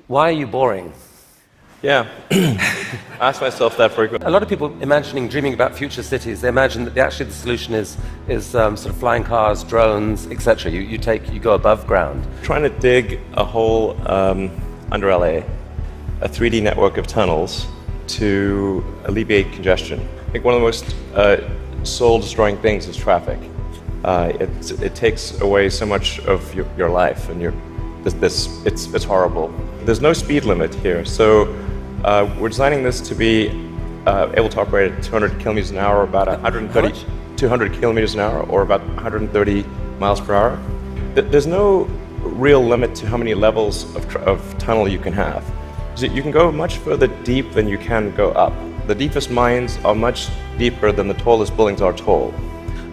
Why are you boring? Yeah, I ask myself that frequently. A lot of people dreaming about future cities, they imagine that actually the solution is sort of flying cars, drones, etc. You go above ground. Trying to dig a hole under LA, a 3D network of tunnels to alleviate congestion. I think one of the most soul-destroying things is traffic. It takes away so much of your life, and it's horrible. There's no speed limit here, so we're designing this to be able to operate at 200 kilometers an hour, about 200 kilometers an hour, or about 130 miles per hour. There's no real limit to how many levels of tunnel you can have. So you can go much further deep than you can go up. The deepest mines are much deeper than the tallest buildings are tall.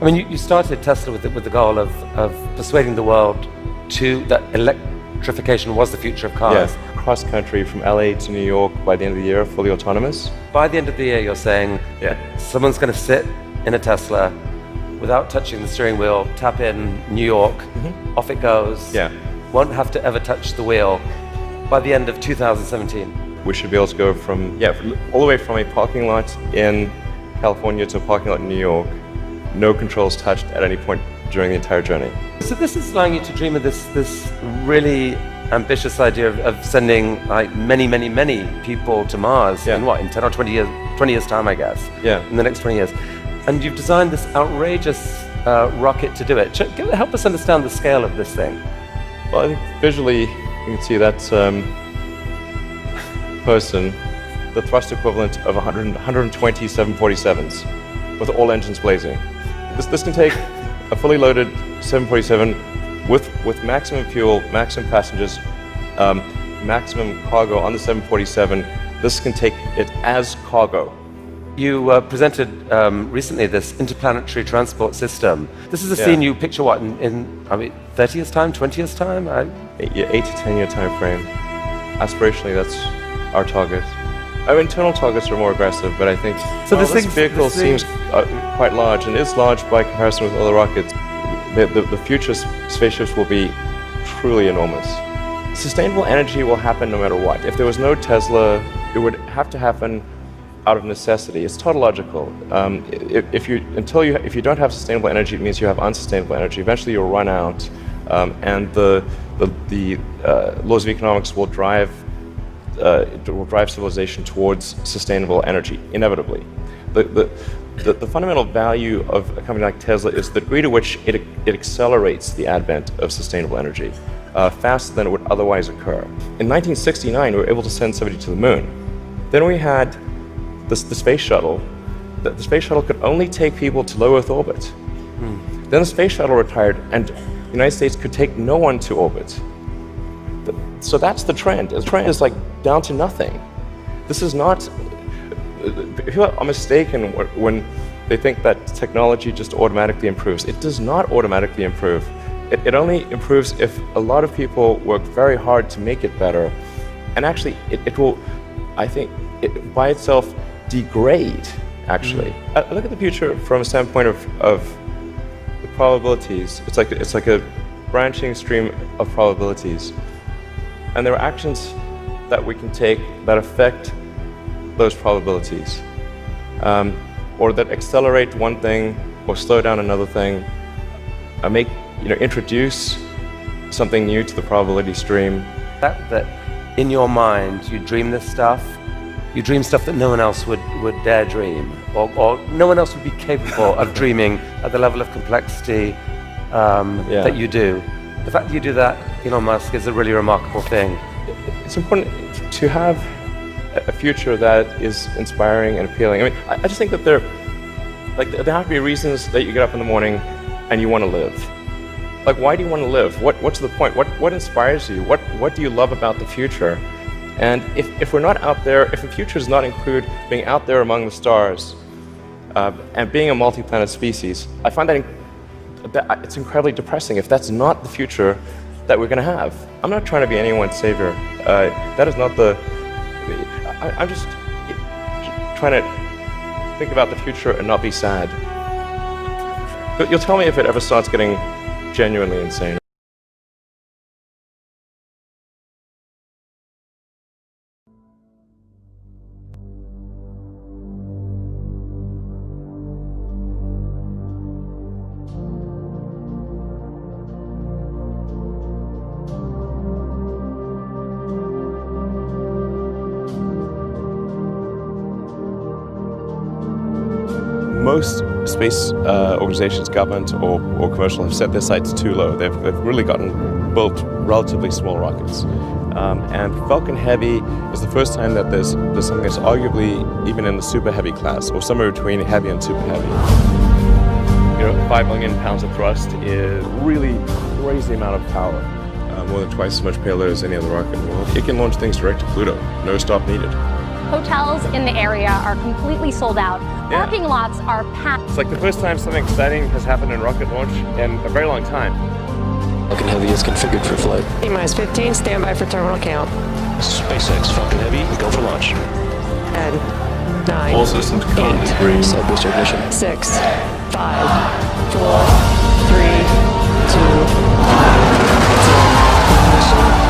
I mean, you started Tesla with the goal of persuading the world that electrification was the future of cars. Yeah. Cross country from LA to New York by the end of the year, fully autonomous. By the end of the year, you're saying someone's going to sit in a Tesla without touching the steering wheel, tap in New York, off it goes, won't have to ever touch the wheel by the end of 2017. We should be able to go from, all the way from a parking lot in California to a parking lot in New York, no controls touched at any point during the entire journey. So this is allowing you to dream of this really ambitious idea of sending like many people to Mars in 10 or 20 years time, I guess. In the next 20 years. And you've designed this outrageous rocket to do it. Help us understand the scale of this thing. Well, I think visually you can see that person, the thrust equivalent of 120 747s with all engines blazing. This can take a fully loaded 747 with maximum fuel, maximum passengers, maximum cargo on the 747. This can take it as cargo. You presented recently this interplanetary transport system. This is a scene you picture what in 30 years time, 20 years time? 8 to 10 year time frame. Aspirationally, that's our target. Our internal targets are more aggressive, but I think this vehicle seems quite large, and is large by comparison with other rockets. The future spaceships will be truly enormous. Sustainable energy will happen no matter what. If there was no Tesla, it would have to happen out of necessity. It's tautological. If you don't have sustainable energy, it means you have unsustainable energy. Eventually, you'll run out, and the laws of economics will drive civilization towards sustainable energy inevitably. The fundamental value of a company like Tesla is the degree to which it accelerates the advent of sustainable energy faster than it would otherwise occur. In 1969, we were able to send somebody to the moon. Then we had the space shuttle. The space shuttle could only take people to low Earth orbit. Then the space shuttle retired, and the United States could take no one to orbit. So that's the trend. The trend is like down to nothing. This is not. People are mistaken when they think that technology just automatically improves. It does not automatically improve. It only improves if a lot of people work very hard to make it better. And actually, it will, I think, by itself degrade, actually. I look at the future from a standpoint of the probabilities. It's like a branching stream of probabilities. And there are actions that we can take that affect those probabilities, or that accelerate one thing or slow down another thing, introduce something new to the probability stream. That in your mind you dream this stuff, you dream stuff that no one else would dare dream, or no one else would be capable of dreaming at the level of complexity that you do. The fact that you do that, Elon Musk, is a really remarkable thing. It's important to have a future that is inspiring and appealing. I mean, I just think that there have to be reasons that you get up in the morning and you want to live. Like, why do you want to live? What's the point? What inspires you? What do you love about the future? And if we're not out there, if the future does not include being out there among the stars and being a multi-planet species, I find that it's incredibly depressing if that's not the future that we're going to have. I'm not trying to be anyone's savior. That is not the. I'm just trying to think about the future and not be sad. You'll tell me if it ever starts getting genuinely insane. most space organizations, government or commercial, have set their sights too low. They've really built relatively small rockets. And Falcon Heavy is the first time that there's something that's arguably even in the super heavy class, or somewhere between heavy and super heavy. 5 million pounds of thrust is really crazy amount of power. More than twice as much payload as any other rocket in the world. It can launch things direct to Pluto. No stop needed. Hotels in the area are completely sold out. Yeah. Parking lots are packed. It's like the first time something exciting has happened in rocket launch in a very long time. Falcon Heavy is configured for flight. T-minus 15, stand by for terminal count. SpaceX Falcon Heavy, go for launch. 10, 9, All systems go. 8, Side booster ignition. 6, 5, 4, 3, 2, 1.